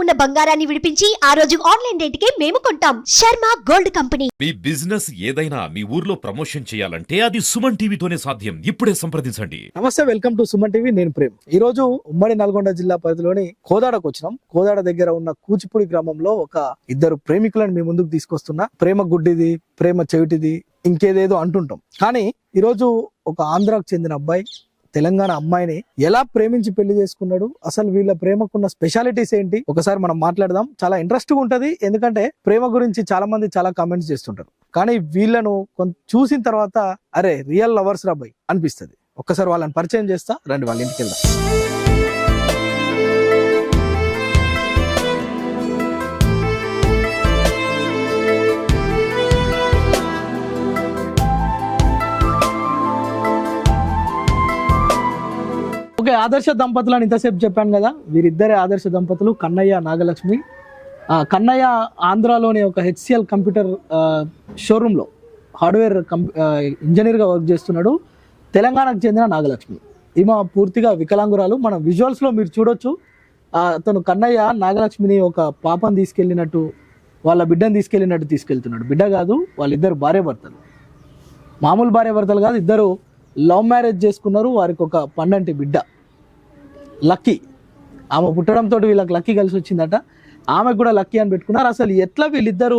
ఉన్న బంగారాన్ని విడిపించి ఆ రోజు ఆన్లైన్ రేటుకే మేము కొంటాం. Sharma gold company. మీ బిజినెస్ ఏదైనా మీ ఊర్లో ప్రమోషన్ చేయాలంటే అది సుమన్ టీవీతోనే సాధ్యం. ఇప్పుడే సంప్రదించండి. నమస్తే, వెల్కమ్ టు సుమన్ టీవీ. నేను ప్రేమ్. ఈ రోజు ఉమ్మడి నల్గొండ జిల్లా పరిధిలోని కోదాడకు వచ్చినాం. కోదాడ దగ్గర ఉన్న కూచిపూడి గ్రామంలో ఒక ఇద్దరు ప్రేమికులను మీ ముందుకు తీసుకొస్తున్నా. ప్రేమ గుడ్డిది, ప్రేమ చెవిటిది, ఇంకేదేదో అంటుంటాం. కానీ ఈరోజు ఒక ఆంధ్రాకు చెందిన అబ్బాయి తెలంగాణ అమ్మాయిని ఎలా ప్రేమించి పెళ్లి చేసుకున్నాడు, అసలు వీళ్ళ ప్రేమకున్న స్పెషాలిటీస్ ఏంటి, ఒకసారి మనం మాట్లాడదాం. చాలా ఇంట్రెస్టింగ్ ఉంటది, ఎందుకంటే ప్రేమ గురించి చాలా మంది చాలా కామెంట్స్ చేస్తుంటారు. కానీ వీళ్ళను చూసిన తర్వాత అరే రియల్ లవర్స్ రాబాయ్ అనిపిస్తుంది. ఒక్కసారి వాళ్ళని పరిచయం చేస్తా, రండి వాళ్ళ ఇంటికి వెళ్దాం. ఓకే, ఆదర్శ దంపతులు అని ఇంతసేపు చెప్పాను కదా, వీరిద్దరే ఆదర్శ దంపతులు, కన్నయ్య, నాగలక్ష్మి. కన్నయ్య ఆంధ్రాలోని ఒక HCL కంప్యూటర్ షోరూంలో హార్డ్వేర్ ఇంజనీర్గా వర్క్ చేస్తున్నాడు. తెలంగాణకు చెందిన నాగలక్ష్మి, ఈమె పూర్తిగా వికలాంగురాలు. మనం విజువల్స్లో మీరు చూడొచ్చు. అతను కన్నయ్య నాగలక్ష్మిని ఒక పాపను తీసుకెళ్ళినట్టు, వాళ్ళ బిడ్డను తీసుకెళ్తున్నాడు. బిడ్డ కాదు, వాళ్ళిద్దరు భార్యాభర్తలు. మామూలు భార్యాభర్తలు కాదు, ఇద్దరు లవ్ మ్యారేజ్ చేసుకున్నారు. వారికి ఒక పండంటి బిడ్డ లక్కీ. ఆమె పుట్టడంతో వీళ్ళకి లక్కీ కలిసి వచ్చిందట. ఆమెకు కూడా లక్కీ అని పెట్టుకున్నారు. అసలు ఎట్లా వీళ్ళిద్దరూ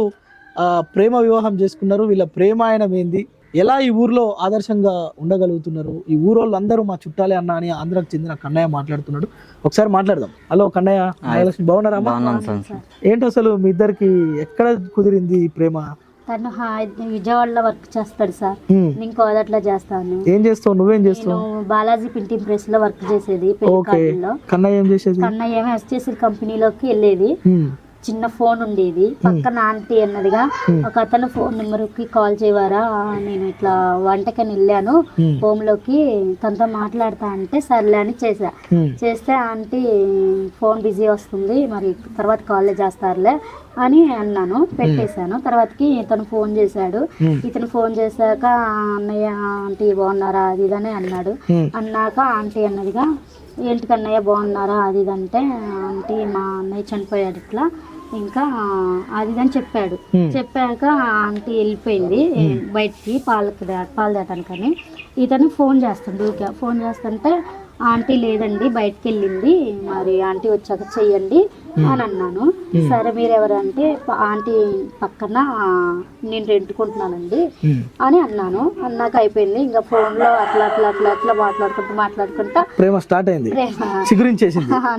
ప్రేమ వివాహం చేసుకున్నారు, వీళ్ళ ప్రేమాయణం ఏంది, ఎలా ఈ ఊర్లో ఆదర్శంగా ఉండగలుగుతున్నారు, ఈ ఊరోళ్ళు అందరూ మా చుట్టాలే అన్న అని ఆంధ్రాకు చెందిన కన్నయ్య మాట్లాడుతున్నాడు. ఒకసారి మాట్లాడదాం. హలో కన్నయ్య, నాగలక్ష్మి, బాగున్నారా? ఏంటి అసలు మీ ఇద్దరికి ఎక్కడ కుదిరింది ఈ ప్రేమ? తను విజయవాడలో వర్క్ చేస్తాడు సార్, నేను కోదాట్లో చేస్తాను. ఏం చేస్తావు? నువ్వేం చేస్తావు? బాలాజీ ప్రింటింగ్ ప్రెస్ లో వర్క్ చేసేది. కన్నయ్య ఏం చేసేది? కన్నయ్య ఏమో HCL కంపెనీలోకి వెళ్ళేది. చిన్న ఫోన్ ఉండేది, పక్కన ఆంటీ అన్నదిగా ఒక అతను ఫోన్ నెంబర్ కి కాల్ చేయవారా, నేను ఇట్లా వంటకని వెళ్ళాను హోమ్ లోకి, తనతో మాట్లాడతా అంటే సర్లే అని చేస్తే ఆంటీ ఫోన్ బిజీ వస్తుంది, మరి తర్వాత కాల్ చేస్తారులే అని అన్నాను. పెట్టేశాను. తర్వాతకి ఇతను ఫోన్ చేశాడు. ఇతను ఫోన్ చేశాక అన్నయ్య ఆంటీ బాగున్నారా అది ఇదని అన్నాడు. అన్నాక ఆంటీ అన్నదిగా ఏంటి కన్నయ్య బాగున్నారా అది ఇదంటే, ఆంటీ మా అన్నయ్య చనిపోయాడు ఇట్లా ఇంకా అది అని చెప్పాడు. చెప్పాక ఆంటీ వెళ్ళిపోయింది బయటికి పాలు దాటానికని. ఇతను ఫోన్ చేస్తుండు. ఫోన్ చేస్తుంటే ఆంటీ లేదండి బయటకు వెళ్ళింది, మరి ఆంటీ వచ్చాక చెయ్యండి అని అన్నాను. సరే మీరు ఎవరంటే ఆంటీ పక్కన నేను రెంట్కుంటున్నానండి అని అన్నాను. అన్నాక అయిపోయింది. ఇంకా ఫోన్ లో అట్లా మాట్లాడుకుంటా ప్రేమ స్టార్ట్ అయింది.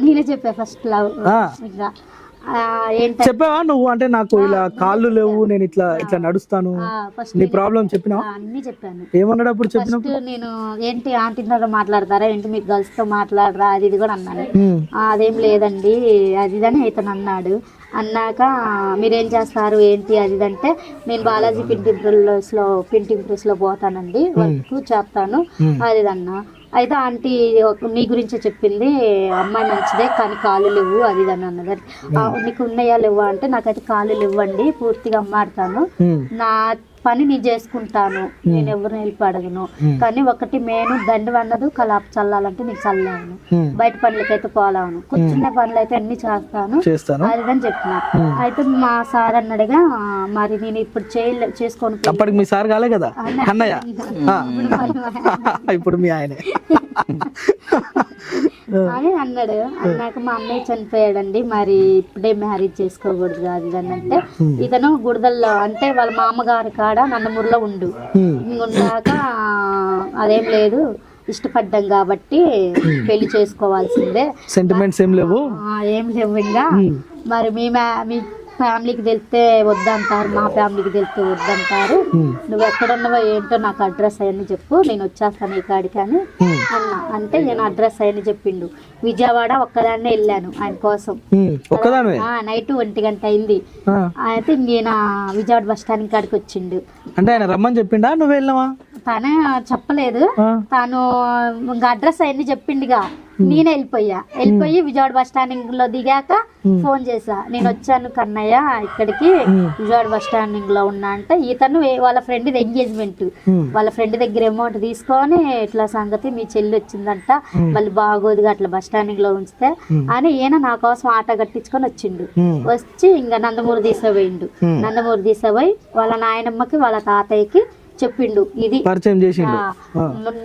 నేనే చెప్పా ఫస్ట్ లవ్. ఇంకా చెప్పావా నువ్వు? అంటే నాకు ఇలా కాళ్ళు లేవు, నేను ఇట్లా నడుస్తాను, నీ ప్రాబ్లం చెప్పినా? అన్ని చెప్పాను. ఏమన్నాడు అప్పుడు చెప్పినప్పుడు? నేను ఏంటి ఆంటీతో మాట్లాడతారా ఏంటి, మీకు గర్ల్స్ తో మాట్లాడరా అది ఇది కూడా అన్నాను. అదేం లేదండి అది అని ఇతను అన్నాడు. అన్నాక మీరేం చేస్తారు ఏంటి అది అంటే, నేను బాలాజీ ప్రింటింగ్ ప్రెస్ లో పోతానండి, వర్క్ చేస్తాను అది అన్నా. అయితే ఆంటీ నీ గురించే చెప్పింది, అమ్మాయి మంచిదే కానీ కాళ్ళు లేవు అది ఇది అని అన్నది. నీకు ఉన్నాయా లేవా అంటే, నాకైతే కాళ్ళు లేవండి, పూర్తిగా అమ్మాడతాను, నా పని నేను చేసుకుంటాను, నేను ఎవరిని హెల్ప్ అడగను, కానీ ఒకటి నేను దండి అన్నదు కలాప చల్లాలంటే నీకు చల్లాను, బయట పనులకైతే పోలాను, కూర్చున్న పనులు అయితే అన్ని చేస్తాను అదని చెప్పిన. అయితే మా సార్ అన్నాడుగా, మరి నేను ఇప్పుడు చేసుకోను. అప్పటికి మీ సార్ కాలే కదా అన్నయ్య, ఇప్పుడు మీ ఆయన అని అన్నాడు. అన్నాక మా అన్నయ్య చనిపోయాడండి, మరి ఇప్పుడే మ్యారేజ్ చేసుకోకూడదు అది అని అంటే, ఇతను గుడిదల్లో అంటే వాళ్ళ మామగారి కాడ నందమూరులో ఉన్నాక అదేం లేదు ఇష్టపడ్డాం కాబట్టి పెళ్లి చేసుకోవాల్సిందే, సెంటిమెంట్స్ ఏం లేవు ఇంకా మరి మీ ఫ్యామిలీకి వెళ్తే వద్దంటారు, మా ఫ్యామిలీకి వెళ్తే వద్దంటారు, నువ్వు ఎక్కడున్నావో ఏంటో నాకు అడ్రస్ అవన్నీ చెప్పు, నేను వచ్చేస్తాను ఈ కాడికి అని అన్నా. అంటే నేను అడ్రస్ అవన్నీ చెప్పిండు. విజయవాడ ఒక్కదాన్నే వెళ్ళాను ఆయన కోసం. నైట్ 1 గంట అయింది. అయితే నేను విజయవాడ బస్ స్టాండ్ కాడికి వచ్చిండు. అంటే ఆయన రమ్మని చెప్పిండా, నువ్వు వెళ్ళావా? తనే చెప్పలేదు, తాను ఇంకా అడ్రస్ అవన్నీ చెప్పిండుగా. నేనే వెళ్ళిపోయి విజయవాడ బస్ స్టాండింగ్ లో దిగాక ఫోన్ చేసా, నేను వచ్చాను కన్నయ్య ఇక్కడికి, విజయవాడ బస్ స్టాండింగ్ లో ఉన్నా అంటే ఇతను వాళ్ళ ఫ్రెండ్ ఎంగేజ్మెంట్, వాళ్ళ ఫ్రెండ్ దగ్గర అమౌంట్ తీసుకొని ఇట్లా సంగతి మీ చెల్లి వచ్చిందంట, మళ్ళీ బాగోదుగా అట్లా బస్ స్టాండింగ్ లో ఉంచితే అని ఈయన నా కోసం ఆటో కట్టించుకొని వచ్చిండు. వచ్చి ఇంకా నందమూరి తీసుకుపోయిండు. నందమూరి తీసుకుపోయి వాళ్ళ నాయనమ్మకి వాళ్ళ తాతయ్యకి చెప్పిండు, ఇది పరిచయం చేసిండు.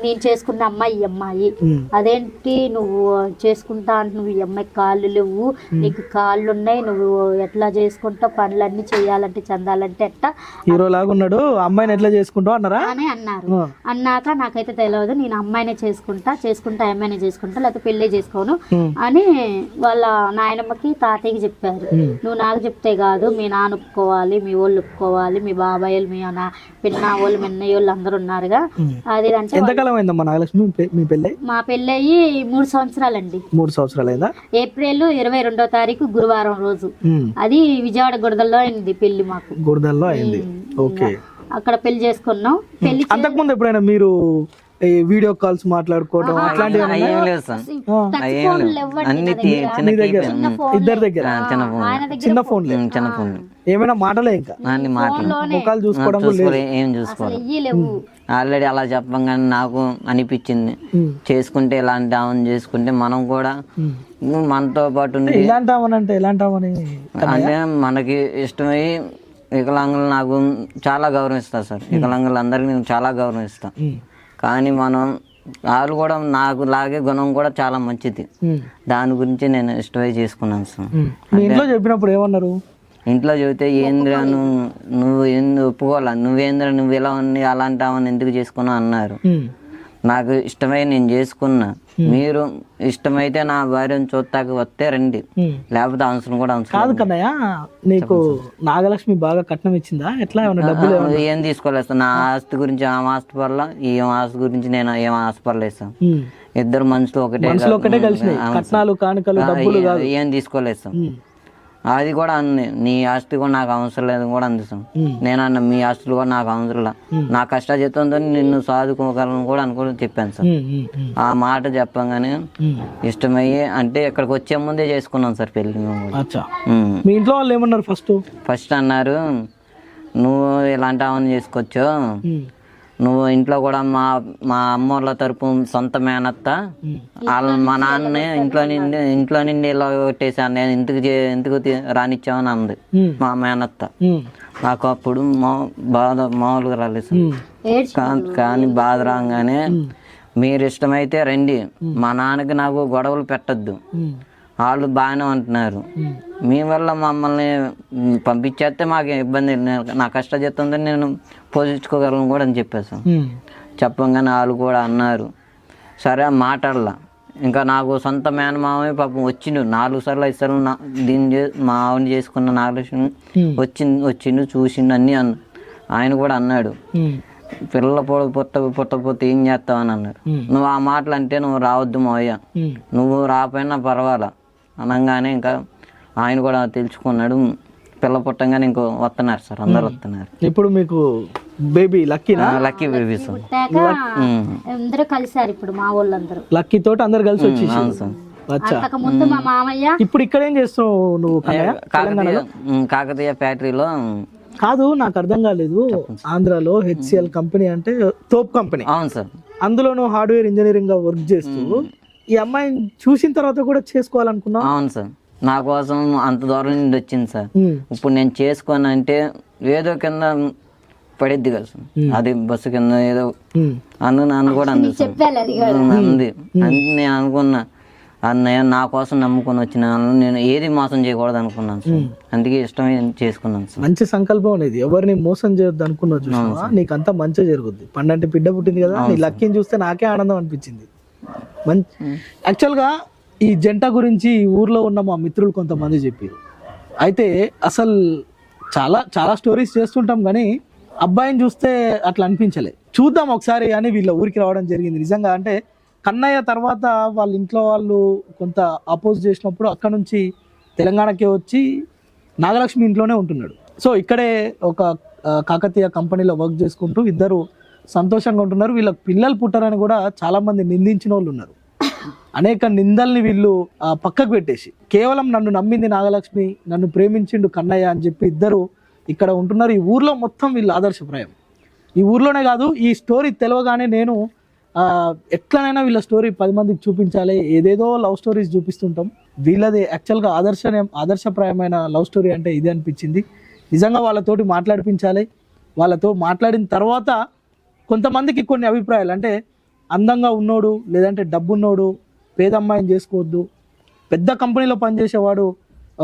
నేను చేసుకున్న అమ్మాయి ఈ అమ్మాయి, అదేంటి నువ్వు చేసుకుంటా అంటే నువ్వు ఈ అమ్మాయికి కాళ్ళు లేవు, నీకు కాళ్ళు ఉన్నాయి, నువ్వు ఎట్లా చేసుకుంటావు, పనులన్నీ చేయాలంటే చందాలంటే ఎట్టా హీరో లాగా ఉన్నాడు, అమ్మాయిని ఎట్లా చేసుకుంటావు అన్నారా అని అన్నారు. అన్నాక నాకైతే తెలియదు, నేను అమ్మాయినే చేసుకుంటా అమ్మాయినే చేసుకుంటా లేకపోతే పెళ్ళే చేసుకోను అని వాళ్ళ నాయనమ్మకి తాతయ్యకి చెప్పారు. నువ్వు నాకు చెప్తే కాదు, మీ నాన్న ఒప్పుకోవాలి, మీ వాళ్ళు ఒప్పుకోవాలి, మీ బాబాయిలు, మీ పిన్న వాళ్ళు మిన్నయ్య వాళ్ళు అందరు ఉన్నారుగా. అది అంటే ఎంతకాలం అయిందమ్మా నాగలక్ష్మి మీ పెళ్ళి? మా పెళ్ళయి 3 సంవత్సరాలండి. 3 సంవత్సరాలు అయిందా? ఏప్రిల్ 22వ తారీఖు గురువారం రోజు. అది విజయవాడ గుడదల్లో అయింది పెళ్లి మాకు. గుడదల్లో అయింది. ఓకే, అక్కడ పెళ్లి చేసుకున్నాం. పెళ్లి అంతకుముందు ఎప్పుడైనా మీరు వీడియో కాల్స్ మాట్లాడుకోవడం అట్లాంటివి ఇద్దరి దగ్గర చిన్న ఫోన్ ఏమైనా మాటలే, ఇంకా ముఖాలు చూసుకోవడం ఏం చూసుకోవాలి. ఆల్రెడీ అలా చెప్పంగానే నాకు అనిపించింది, చేసుకుంటే ఇలాంటి ఆమెను చేసుకుంటే మనం కూడా మనతో పాటు అంటే మనకి ఇష్టమై వికలాంగులు నాకు చాలా గౌరవిస్తారు సార్. వికలాంగులు అందరికి నేను చాలా గౌరవిస్తాను. కానీ మనం వాళ్ళు కూడా నాకు లాగే గుణం కూడా చాలా మంచిది. దాని గురించి నేను ఇష్టమై చేసుకున్నాను సార్. ఇంట్లో చెప్పినప్పుడు ఏమన్నారు? ఇంట్లో చెబితే ఏంద్రా నువ్వు ఎందుకు ఒప్పుకోవాలా, నువ్వేంద్రా నువ్వు ఇలా ఉంది అలాంటి ఆమెను ఎందుకు చేసుకున్నావు అన్నారు. నాకు ఇష్టమై నేను చేసుకున్నా, మీరు ఇష్టమైతే నా భార్యను చూస్తాకి వస్తే రండి, లేకపోతే అవసరం కూడా అవసరం కాదు కన్నయ్య. నీకు నాగలక్ష్మి బాగా కట్నం ఇచ్చిందా? ఎట్లా డబ్బులు ఏం తీసుకోలేదు. నా ఆస్తి గురించి ఆమె ఆస్తి పర్లా, ఈ ఆస్తి గురించి నేను ఏం ఆశపడలేదు సార్. ఇద్దరు మనుషులు ఒకటే కలిసి కట్నాలు కానుకలు డబ్బులు ఏం తీసుకోలేదు సార్. అది కూడా అంది, నీ ఆస్తి కూడా నాకు అవసరం లేదు కూడా అంది సార్. నేనన్నా మీ ఆస్తులు కూడా నాకు అవసరం లేదు, నా కష్టజీతంతో నిన్ను సాదుకోగలను కూడా అనుకుని చెప్పాను సార్. ఆ మాట చెప్పగానే ఇష్టమయ్యి అంటే ఇక్కడికి వచ్చే ముందే చేసుకున్నాం సార్ పెళ్లి. మీ ఇంట్లో వాళ్ళు ఏమన్నారు? ఫస్ట్ అన్నారు, నువ్వు ఇలాంటి ఆమెను చేసుకోవచ్చు, నువ్వు ఇంట్లో కూడా మా అమ్మోళ్ళ తరపు సొంత మేనత్త, వాళ్ళు మా నాన్నని ఇంట్లో నుండి ఇలా కొట్టేసాను, నేను ఎందుకు రానిచ్చామని అంది మా మేనత్త. నాకు అప్పుడు బాధ మామూలుగా రాలేదు. కానీ బాధ రాగానే మీరు ఇష్టమైతే రండి, మా నాన్నకి నాకు గొడవలు పెట్టద్దు, వాళ్ళు బాగానే ఉంటున్నారు, మీ వల్ల మమ్మల్ని పంపించేస్తే మాకు ఇబ్బంది, నా కష్టజీతంతో నేను పోషించుకోగలను కూడా అని చెప్పేసాను. చెప్పగానే వాళ్ళు కూడా అన్నారు సరే మాట్లాడలా. ఇంకా నాకు సొంత మేనమామే పాపం వచ్చిండు 4 సార్లు 5 సార్లు మా ఆవిడ చేసుకున్న నాగలక్ష్మి వచ్చిండు చూసిండు అన్నీ ఆయన కూడా అన్నాడు, పిల్లల పుట్టకపోతే ఏం చేస్తావని అన్నారు. నువ్వు ఆ మాటలు అంటే నువ్వు రావద్దు మావయ్య, నువ్వు రాపోయినా పర్వాలా అనగానే ఇంకా ఆయన కూడా తెలుసుకున్నాడు. పిల్ల పుట్టంగానే ఇంకో వస్తున్నారు సార్, అందరు వస్తున్నారు. ఇప్పుడు మీకు బేబీ లక్కీ బేబీ సార్, అందరూ కలిసారు. ఇప్పుడు మా వాళ్ళందరూ లక్కీ తోటి అందరు కలిసి వచ్చి ముందు మా మామయ్య. ఇప్పుడు ఇక్కడ ఏం చేస్తావు నువ్వు? కాకతీయ ఫ్యాక్టరీలో. కాదు, నాకు అర్థం కాలేదు. ఆంధ్రాలో హెచ్సిఎల్ కంపెనీ అంటే తోప్ కంపెనీ. అవును సార్. అందులో నువ్వు హార్డ్వేర్ ఇంజనీరింగ్ గా వర్క్ చేస్తూ ఈ అమ్మాయిని చూసిన తర్వాత కూడా చేసుకోవాలనుకున్నా? అవును సార్, నా కోసం అంత దూరం నుండి వచ్చింది సార్. ఇప్పుడు నేను చేసుకోను అంటే ఏదో కింద పడిద్ది కదా సార్, అది బస్సు కింద ఏదో నన్ను కూడా అంది అంది. నేను అనుకున్నా అన్నయ్య నా కోసం నమ్ముకొని వచ్చిన నేను ఏది మోసం చేయకూడదు అనుకున్నాను సార్, అందుకే ఇష్టమే చేసుకున్నాను సార్. మంచి సంకల్పం అనేది, ఎవరిని మోసం చేయొద్దు అనుకున్నావు చూసావా, నీకు అంతా మంచిగా జరుగుద్ది. పండంటే బిడ్డ పుట్టింది కదా, నీ లక్కీని చూస్తే నాకే ఆనందం అనిపించింది. యాక్చువల్గా ఈ జంట గురించి ఊర్లో ఉన్న మా మిత్రులు కొంతమంది చెప్పారు. అయితే అసలు చాలా చాలా స్టోరీస్ చేస్తుంటాం కానీ అబ్బాయిని చూస్తే అట్లా అనిపించలే. చూద్దాం ఒకసారి అని వీళ్ళ ఊరికి రావడం జరిగింది. నిజంగా అంటే కన్నయ్య తర్వాత వాళ్ళ ఇంట్లో వాళ్ళు కొంత అపోజ్ చేసినప్పుడు అక్కడ నుంచి తెలంగాణకే వచ్చి నాగలక్ష్మి ఇంట్లోనే ఉంటున్నాడు. సో ఇక్కడే ఒక కాకతీయ కంపెనీలో వర్క్ చేసుకుంటూ ఇద్దరు సంతోషంగా ఉంటున్నారు. వీళ్ళకి పిల్లలు పుట్టారని కూడా చాలా మంది నిందించిన వాళ్ళు ఉన్నారు. అనేక నిందల్ని వీళ్ళు పక్కకు పెట్టేసి కేవలం నన్ను నమ్మింది నాగలక్ష్మి, నన్ను ప్రేమించిండు కన్నయ్య అని చెప్పి ఇద్దరు ఇక్కడ ఉంటున్నారు. ఈ ఊర్లో మొత్తం వీళ్ళు ఆదర్శప్రాయం. ఈ ఊర్లోనే కాదు, ఈ స్టోరీ తెలవగానే నేను ఎట్లనైనా వీళ్ళ స్టోరీ 10 మందికి చూపించాలి. ఏదేదో లవ్ స్టోరీస్ చూపిస్తుంటాం, వీళ్ళది యాక్చువల్గా ఆదర్శప్రాయమైన లవ్ స్టోరీ అంటే ఇది అనిపించింది. నిజంగా వాళ్ళతోటి మాట్లాడిపించాలి. వాళ్ళతో మాట్లాడిన తర్వాత కొంతమందికి కొన్ని అభిప్రాయాలు, అంటే అందంగా ఉన్నోడు లేదంటే డబ్బున్నోడు పేదమ్మాయిని చేసుకోవద్దు, పెద్ద కంపెనీలో పనిచేసేవాడు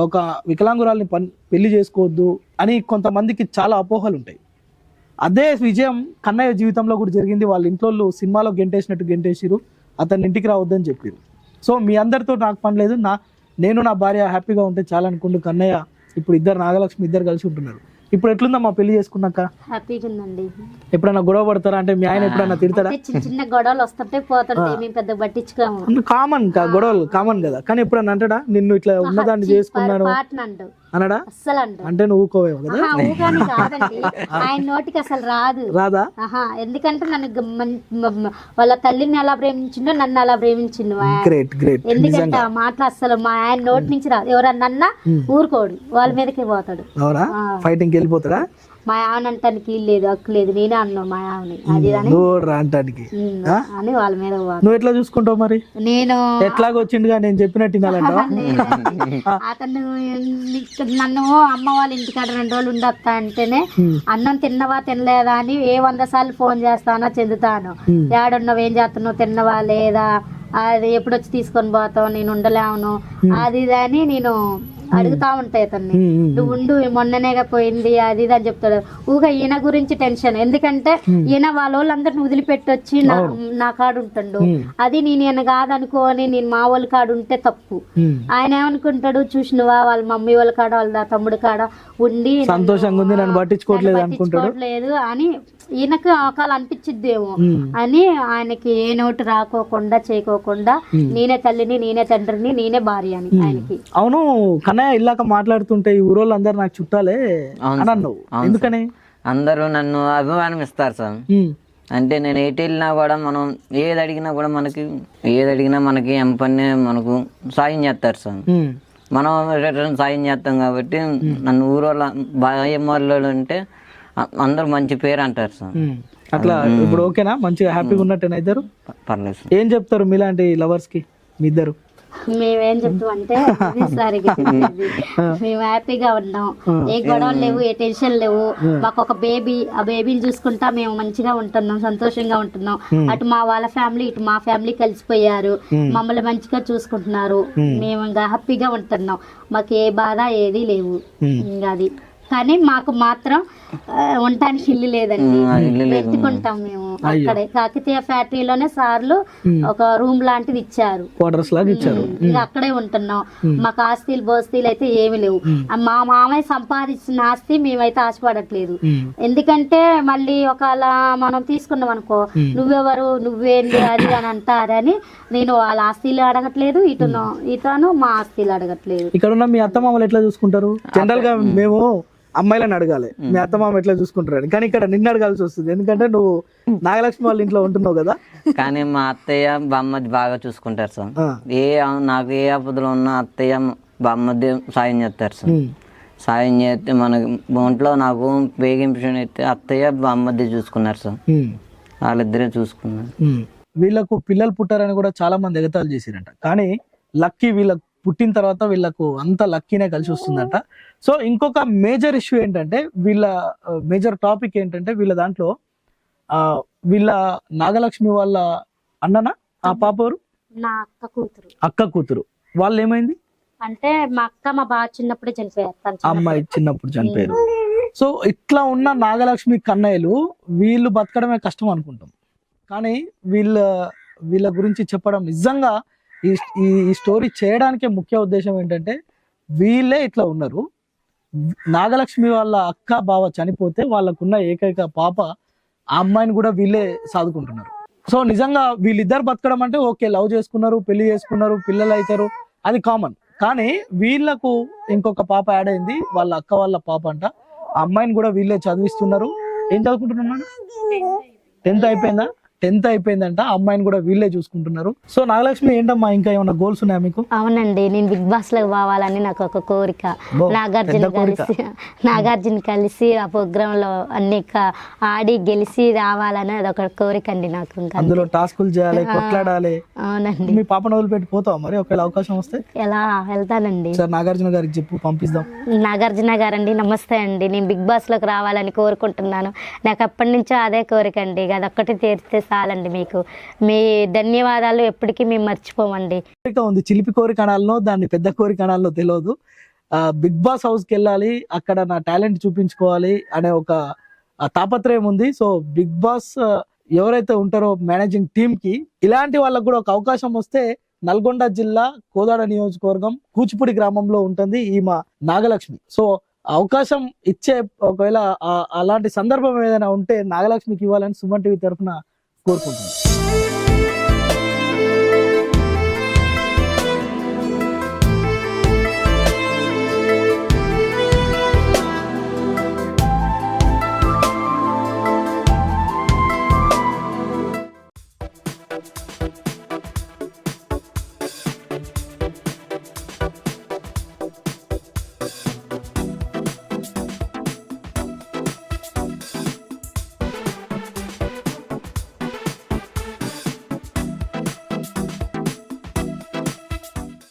ఒక వికలాంగురాల్ని పెళ్లి చేసుకోవద్దు అని కొంతమందికి చాలా అపోహలు ఉంటాయి. అదే విజయం కన్నయ్య జీవితంలో కూడా జరిగింది. వాళ్ళ ఇంట్లో సినిమాలో గెంటేసినట్టు గెంటేసిరు, అతన్ని ఇంటికి రావద్దని చెప్పారు. సో మీ అందరితో నాకు పని లేదు, నేను నా భార్య హ్యాపీగా ఉంటే చాలా అనుకుంటూ కన్నయ్య ఇప్పుడు ఇద్దరు నాగలక్ష్మి ఇద్దరు కలిసి ఉంటున్నారు. ఇప్పుడు ఎట్లుందమ్మా పెళ్లి చేసుకున్నాక? హ్యాపీగా ఉందండి. ఎప్పుడైనా గొడవ పడతారా? అంటే మీ ఆయన ఎప్పుడైనా తిడతాడా? చిన్న చిన్న గొడవలు వస్తుంటే పోతుంటే మేము పెద్ద పట్టించుకోము. కామన్ గొడవలు కామన్ కదా, కానీ ఎప్పుడన్నా అంటాడా నిన్ను ఇట్లా ఉన్నదాన్ని చేసుకున్నాను అనడా? అస్సలు అంటాడు. అంటే నువ్వు ఊకోవేమో కదా. ఊగాని కాదండి, ఆయన నోటికి అసలు రాదా? ఎందుకంటే నన్ను వాళ్ళ తల్లిని ఎలా ప్రేమించిండో నన్ను అలా ప్రేమించిండు. గ్రేట్. ఎందుకంటే ఆ మాటలు అసలు మా ఆయన నోటి నుంచి రాదు. ఎవరన్నా ఊరుకోడు, వాళ్ళ మీదకే పోతాడు. అవునా? ఫైటింగ్ వెళ్ళిపోతాడా? మా ఆమె అంటానికి లేదు, హక్కు లేదు, నేనే అన్నా మా ఆమెని అది అంటానికి అని వాళ్ళ మీద. నువ్వు ఎట్లా చూసుకుంటావు మరి? నేను ఎట్లాగ వచ్చిండుగా నేను చెప్పినట్టు వినాలంట. అతను నన్ను అమ్మ వాళ్ళ ఇంటికాడ 2 రోజులు ఉండొస్తా అంటేనే అన్నం తిన్నవా తినలేదా అని 100 సార్లు ఫోన్ చేస్తానో చెందుతాను. ఏడున్నావు, ఏం చేస్తున్నావు, తిన్నవా లేదా, అది ఎప్పుడొచ్చి తీసుకొని పోతావు, నేను ఉండలేను అది ఇది అని నేను అడుగుతా ఉంటాయి అతన్ని. నువ్వు ఉండు, మొన్ననేగా పోయింది అది ఇది అని చెప్తాడు. ఊగా ఈయన గురించి టెన్షన్, ఎందుకంటే ఈయన వాళ్ళ వాళ్ళందరిని వదిలిపెట్టి వచ్చి నా కాడు ఉంటాడు. అది నేను ఈయన కాదనుకోని నేను మా వాళ్ళ కాడు ఉంటే తప్పు. ఆయన ఏమనుకుంటాడు, చూసినవా వాళ్ళ మమ్మీ వాళ్ళ కాడ వాళ్ళ తమ్ముడి కాడ ఉండి సంతోషంగా ఉంది, నన్ను పట్టించుకోవట్లేదు అని ఈయనకు ఒకళ్ళు అనిపించిద్దేమో అని ఆయనకి ఏ నోటు రాకోకుండా చేయకోకుండా నేనే తల్లిని, నేనే తండ్రిని, నేనే భార్య అని ఆయనకి. అవును కన్నయ్య, ఇల్లాక మాట్లాడుతుంటే ఈ ఊరోళ్ళు అందరు నాకు చుట్టాలే అని అన్నావు, ఎందుకని? అందరూ నన్ను అభిమానం ఇస్తారు సార్. అంటే నేను ఎటు వెళ్ళినా కూడా మనం ఏది అడిగినా మనకి ఎంపని మనకు సాయం చేస్తారు సార్. మనం రిటర్న్ సాయం చేస్తాం కాబట్టి నన్ను ఊరోళ్ళ బాయమ్మోళ్ళు అంటే అందరూ మంచి పేరు అంటారు సార్. అట్లా ఇప్పుడు ఓకేనా? మంచిగా హ్యాపీగా ఉన్నట్టేనా ఇద్దరు? పర్లేదు. ఏం చెప్తారు మీలాంటి లవర్స్ కి మీ ఇద్దరు? మేమేం చెప్తామంటే మేము హ్యాపీగా ఉన్నాం, ఏ గొడవలు లేవు, ఏ టెన్షన్ లేవు. మాకు ఒక బేబీ, ఆ బేబీని చూసుకుంటా మేము మంచిగా ఉంటున్నాం, సంతోషంగా ఉంటున్నాం. అటు మా వాళ్ళ ఫ్యామిలీ ఇటు మా ఫ్యామిలీ కలిసిపోయారు, మమ్మల్ని మంచిగా చూసుకుంటున్నారు. మేము ఇంకా హ్యాపీగా ఉంటున్నాం, మాకు ఏ బాధ ఏది లేవు. ఇంకా అది కానీ మాకు మాత్రం ఉండటానికి ఇల్లు లేదండి, పెట్టుకుంటాం మేము అక్కడే కాకతీయ ఫ్యాక్టరీలోనే సార్లు ఒక రూమ్ లాంటిది ఇచ్చారు, ఇంకా అక్కడే ఉంటున్నాం. మాకు ఆస్తులు బోస్తీలు అయితే ఏమి లేవు. మా మామయ్య సంపాదించిన ఆస్తి మేమైతే ఆశపడట్లేదు. ఎందుకంటే మళ్ళీ ఒకవేళ మనం తీసుకున్నాం అనుకో, నువ్వెవరు నువ్వేంది అది అని అంటారని నేను వాళ్ళ ఆస్తులు అడగట్లేదు, ఇతను మా ఆస్తులు అడగట్లేదు. ఇక్కడ ఉన్న మీ అత్త మామలు ఎట్లా చూసుకుంటారు? జనరల్ గా మేము అమ్మాయిలను అడగాలి మీ అత్తమామ ఎట్లా చూసుకుంటారు, కానీ ఇక్కడ నిన్ను అడగాల్సి వస్తుంది, ఎందుకంటే నువ్వు నాగలక్ష్మి వాళ్ళ ఇంట్లో ఉంటున్నావు కదా. కానీ మా అత్తయ్య బామ్మది బాగా చూసుకుంటారు సార్. నాకు ఏ ఆపదలో ఉన్న అత్తయ్య బామ్మది సాయం చేస్తారు సార్. సాయం చేస్తే మనకి ఒంట్లో నాకు వేగింపు అయితే అత్తయ్య బామ్మది చూసుకున్నారు సార్. వాళ్ళిద్దరే చూసుకున్నారు. వీళ్ళకు పిల్లలు పుట్టారని కూడా చాలా మంది ఎగతాలు చేసిరంట, కానీ లక్కీ వీళ్ళకు పుట్టిన తర్వాత వీళ్ళకు అంత లక్కీనే కలిసి వస్తుందంట. సో ఇంకొక మేజర్ ఇష్యూ ఏంటంటే, వీళ్ళ మేజర్ టాపిక్ ఏంటంటే, వీళ్ళ దాంట్లో వీళ్ళ నాగలక్ష్మి వాళ్ళ అన్ననా ఆ పాప ఎవరు? నా అక్క కూతురు. వాళ్ళు ఏమైంది అంటే మా అక్క మా బాగా చిన్నప్పుడే చనిపోయారు, అమ్మాయి చిన్నప్పుడు చనిపోయారు. సో ఇట్లా ఉన్న నాగలక్ష్మి కన్నయ్యలు వీళ్ళు బతకడమే కష్టం అనుకుంటాం, కానీ వీళ్ళ గురించి చెప్పడం నిజంగా ఈ స్టోరీ చేయడానికే ముఖ్య ఉద్దేశం ఏంటంటే, వీళ్ళే ఇట్లా ఉన్నారు. నాగలక్ష్మి వాళ్ళ అక్క బావ చనిపోతే వాళ్ళకున్న ఏకైక పాప, ఆ అమ్మాయిని కూడా వీళ్ళే సాదుకుంటున్నారు. సో నిజంగా వీళ్ళిద్దరు బతకడం అంటే ఓకే, లవ్ చేసుకున్నారు, పెళ్లి చేసుకున్నారు, పిల్లలు అవుతారు, అది కామన్. కానీ వీళ్ళకు ఇంకొక పాప యాడ్ అయింది, వాళ్ళ అక్క వాళ్ళ పాప అంట. ఆ అమ్మాయిని కూడా వీళ్ళే చదివిస్తున్నారు. ఏం చదువుకుంటున్నాను? 10th అయిపోయిందా? 10th అయిపోయిందంట, ఆ అమ్మాయిని కూడా వీళ్ళే చూసుకుంటున్నారు. సో నాగలక్ష్మి ఏంటమ్మా, ఇంకా ఏమైనా గోల్స్ ఉన్నాయా మీకు? అవునండి, నేను బిగ్ బాస్ లో పోవాలని నాకు ఒక కోరిక. నాగార్జున కలిసి ఆ ప్రోగ్రామ్ లో అన్ని ఆడి గెలిచి రావాలని అదొక కోరిక అండి నాకు. ఇంకా అందులో టాస్కులు చేయాలి, కొట్లాడాలి. అవునండి. మీ పాపను వదిలిపెట్టి పోతావా మరి ఒకవేళ అవకాశం వస్తే? ఎలా వెళ్తానండి. సార్ నాగార్జున గారికి చెప్పు, పంపిస్తాం. నాగార్జున గారండి నమస్తే అండి, నేను బిగ్ బాస్ లోకి రావాలని కోరుకుంటున్నాను. నాకు అప్పటి నుంచో అదే కోరిక అండి, అదొక్కటి తీరితే చాలండి. మీకు మీ ధన్యవాదాలు ఎప్పటికీ మేము మర్చిపోమండి. కోరిక ఉంది, చిలిపి కోరిక అనాలనో దాన్ని పెద్ద కోరిక అనాలనో తెలియదు. బిగ్ బాస్ హౌస్కి వెళ్ళాలి, అక్కడ నా టాలెంట్ చూపించుకోవాలి అనే ఒక తాపత్రయం ఉంది. సో బిగ్ బాస్ ఎవరైతే ఉంటారో మేనేజింగ్ టీమ్ కి, ఇలాంటి వాళ్ళకు కూడా ఒక అవకాశం వస్తే నల్గొండ జిల్లా కోదాడ నియోజకవర్గం కూచిపూడి గ్రామంలో ఉంటుంది ఈ మా నాగలక్ష్మి. సో అవకాశం ఇచ్చే ఒకవేళ అలాంటి సందర్భం ఏదైనా ఉంటే నాగలక్ష్మికి ఇవ్వాలని సుమన్ టీవీ తరఫున కోరుకుంటున్నాను.